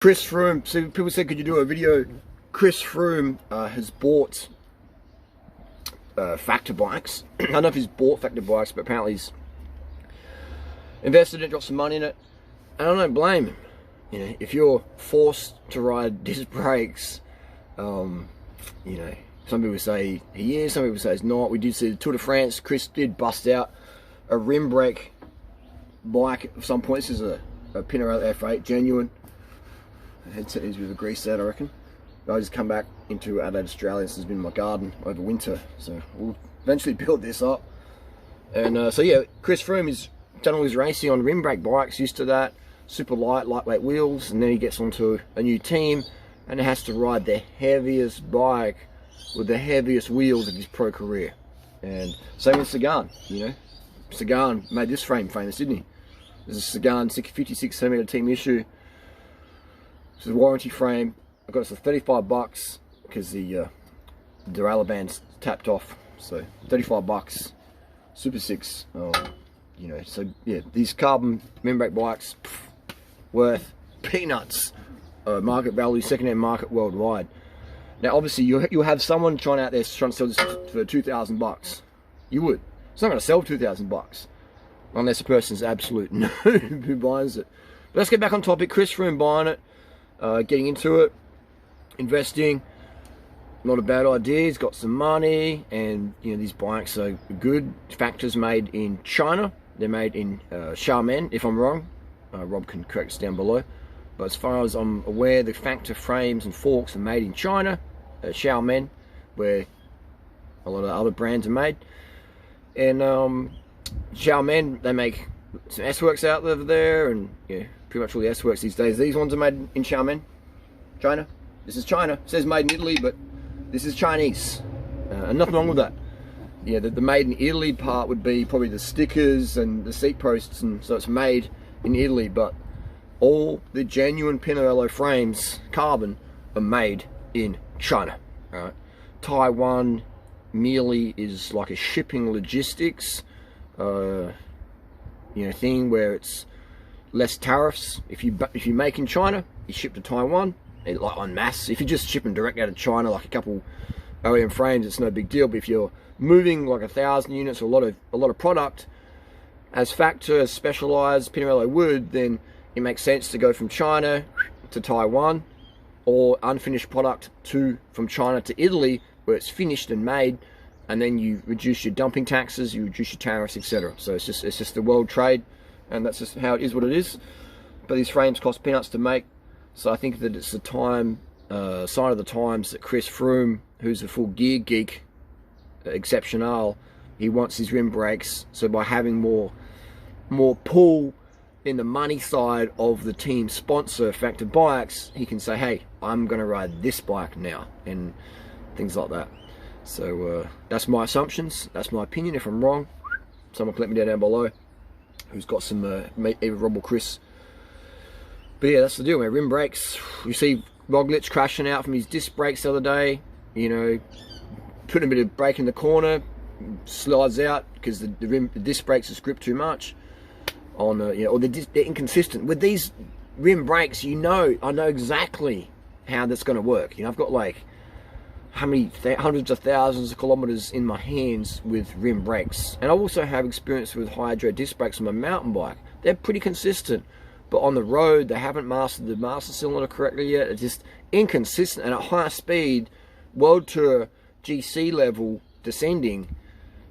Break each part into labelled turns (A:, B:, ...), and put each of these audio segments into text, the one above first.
A: Chris Froome, so people said, could you do a video? Chris Froome has bought Factor bikes. I don't know if he's bought Factor bikes, but apparently he's invested in it, dropped some money in it. And I don't blame him. You know, if you're forced to ride disc brakes, you know, some people say he is, some people say he's not. We did see the Tour de France. Chris did bust out a rim brake bike at some point. This is a Pinarello F8, genuine. Headset is with a grease set, I reckon. I just come back into Adelaide, Australia. This has been in my garden over winter, so we'll eventually build this up. And so yeah, Chris Froome has done all his racing on rim brake bikes, used to that, super lightweight wheels, and then he gets onto a new team and has to ride the heaviest bike with the heaviest wheels of his pro career. And same with Sagan, you know. Sagan made this frame famous, didn't he? There's a Sagan 56cm team issue. This is a warranty frame. I got it for 35 bucks because the derailleur band's tapped off. So 35 bucks, Super 6. You know, so yeah, these carbon rim brake bikes, worth peanuts. Market value, second-hand market worldwide. Now, obviously, you'll have someone trying out there trying to sell this for 2,000 bucks. You would. It's not going to sell 2,000 bucks unless a person's absolute noob who buys it. But let's get back on topic. Chris Froome buying it, getting into it, investing. Not a bad idea. He's got some money, and you know these bikes are good. Factors made in China. They're made in Xiamen. If I'm wrong, Rob can correct us down below. But as far as I'm aware, the Factor frames and forks are made in China, Xiamen, where a lot of other brands are made. And Xiamen, they make some S-Works out over there, and yeah, pretty much all the S-Works these days. These ones are made in Xiamen, China. This is China. It says made in Italy, but this is Chinese. And nothing wrong with that. Yeah, the made in Italy part would be probably the stickers and the seat posts, and so it's made in Italy, but all the genuine Pinarello frames, carbon, are made in China. Right? Taiwan merely is like a shipping logistics, you know, thing where it's less tariffs. If you make in China, you ship to Taiwan, like en masse. If you're just shipping direct out of China, like a couple OEM frames, it's no big deal. But if you're moving like 1,000 units or a lot of product, as Factor, as Specialized Pinarello would, then it makes sense to go from China to Taiwan, or unfinished product from China to Italy, where it's finished and made, and then you reduce your dumping taxes, you reduce your tariffs, etc. So it's just the world trade, and that's just how it is what it is. But these frames cost peanuts to make, so I think that it's the sign of the times that Chris Froome, who's a full gear geek, exceptional, he wants his rim brakes. So by having more pull in the money side of the team sponsor, Factor Bikes, he can say, hey, I'm going to ride this bike now, and things like that. So that's my assumptions, that's my opinion. If I'm wrong, someone can let me down below who's got some either Rob or Chris. But yeah, that's the deal, man. Rim brakes. You see Roglic crashing out from his disc brakes the other day, you know, putting a bit of brake in the corner, slides out because the disc brakes has gripped too much. On you know, or they're inconsistent with these rim brakes. You know, I know exactly how that's going to work. You know, I've got like how many hundreds of thousands of kilometers in my hands with rim brakes, and I also have experience with hydro disc brakes on my mountain bike. They're pretty consistent, but on the road they haven't mastered the master cylinder correctly yet. It's just inconsistent, and at high speed, World Tour GC level descending,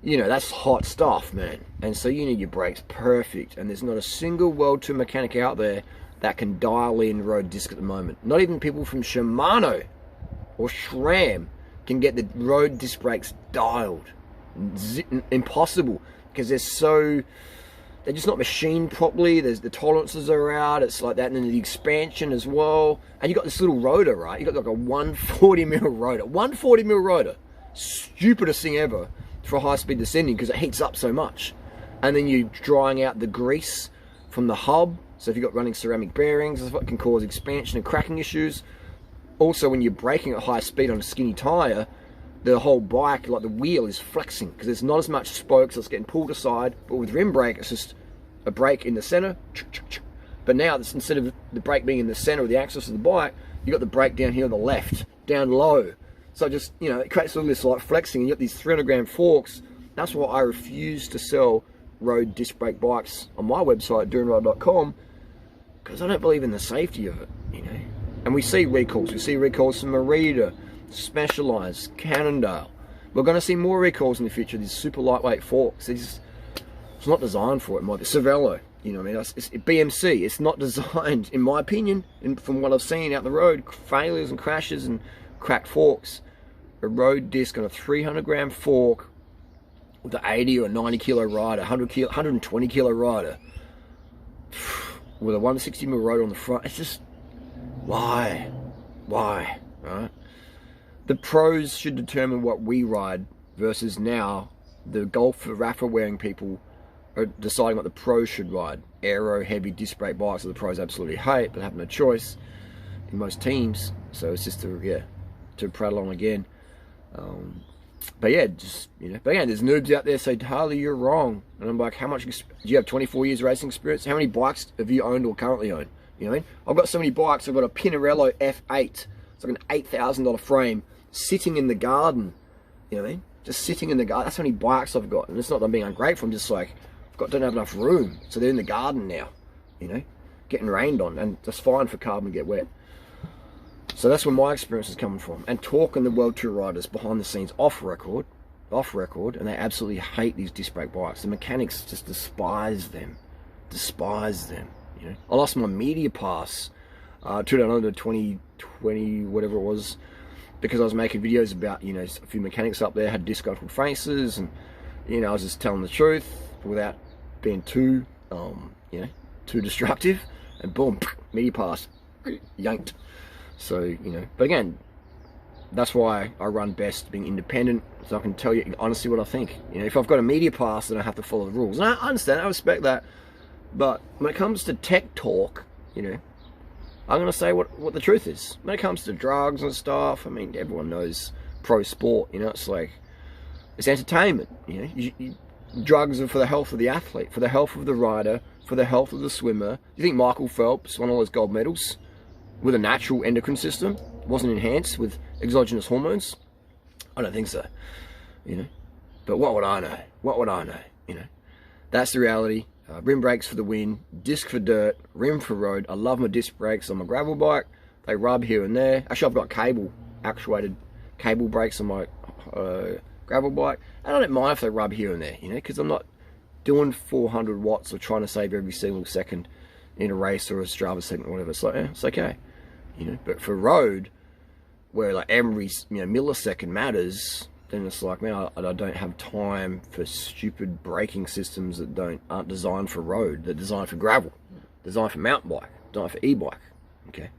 A: you know, that's hot stuff, man. And so you need your brakes perfect. And there's not a single World Tour mechanic out there that can dial in road disc at the moment. Not even people from Shimano or SRAM can get the road disc brakes dialed. Impossible, because they're just not machined properly. The tolerances are out. It's like that, and then the expansion as well. And you got this little rotor, right? You got like a 140mm rotor. 140mm rotor. Stupidest thing ever for high-speed descending, because it heats up so much. And then you're drying out the grease from the hub. So if you've got running ceramic bearings, that's what can cause expansion and cracking issues. Also, when you're braking at high speed on a skinny tire, the whole bike, like the wheel, is flexing because there's not as much spokes, so it's getting pulled aside. But with rim brake, it's just a brake in the center, But now, instead of the brake being in the center of the axis of the bike, you got the brake down here on the left, down low. So just, you know, it creates all this like flexing, and you got these 300-gram forks. That's why I refuse to sell road disc brake bikes on my website, doingright.com, because I don't believe in the safety of it, you know. And we see recalls. We see recalls from Merida, Specialized, Cannondale. We're going to see more recalls in the future. These super lightweight forks. It's not designed for it. It might be Cervelo, you know what I mean? It's BMC. It's not designed, in my opinion, and from what I've seen out the road, failures and crashes and cracked forks. A road disc on a 300-gram fork with an 80 or 90 kilo rider, 120 kilo rider, with a 160 mil rotor on the front. It's just, why, right? The pros should determine what we ride, versus now the Golf Rafa wearing people are deciding what the pros should ride. Aero heavy disc brake bikes that the pros absolutely hate, but have no choice in most teams. So it's just to prattle on again. But yeah, just, you know, but again, there's noobs out there say, Harley, you're wrong. And I'm like, how much, do you have 24 years racing experience? How many bikes have you owned or currently own? You know what I mean? I've got so many bikes. I've got a Pinarello F8. It's like an $8,000 frame sitting in the garden. You know what I mean? Just sitting in the garden. That's how many bikes I've got. And it's not that I'm being ungrateful. I'm just like, don't have enough room. So they're in the garden now, you know, getting rained on. And that's fine for carbon to get wet. So that's where my experience is coming from. And talking to World Tour riders behind the scenes, off record, and they absolutely hate these disc brake bikes. The mechanics just despise them, you know. I lost my media pass, 2020, whatever it was, because I was making videos about, you know, a few mechanics up there had disgruntled faces, and, you know, I was just telling the truth without being too, you know, too destructive, and boom, media pass, yanked. So, you know, but again, that's why I run best being independent, so I can tell you honestly what I think. You know, if I've got a media pass, then I have to follow the rules. And I understand, I respect that. But when it comes to tech talk, you know, I'm going to say what the truth is. When it comes to drugs and stuff, I mean, everyone knows pro sport, you know, it's like, it's entertainment, you know. Drugs are for the health of the athlete, for the health of the rider, for the health of the swimmer. You think Michael Phelps won all his gold medals with a natural endocrine system, wasn't enhanced with exogenous hormones? I don't think so, you know. But what would I know? What would I know? You know, that's the reality. Rim brakes for the win, disc for dirt, rim for road. I love my disc brakes on my gravel bike. They rub here and there. Actually, I've got actuated cable brakes on my gravel bike. And I don't mind if they rub here and there, you know, because I'm not doing 400 watts or trying to save every single second in a race or a Strava segment or whatever. It's like, it's okay, you know. But for road, where like every, you know, millisecond matters, then it's like, man, I don't have time for stupid braking systems that aren't designed for road. They're designed for gravel, designed for mountain bike, designed for e-bike. Okay.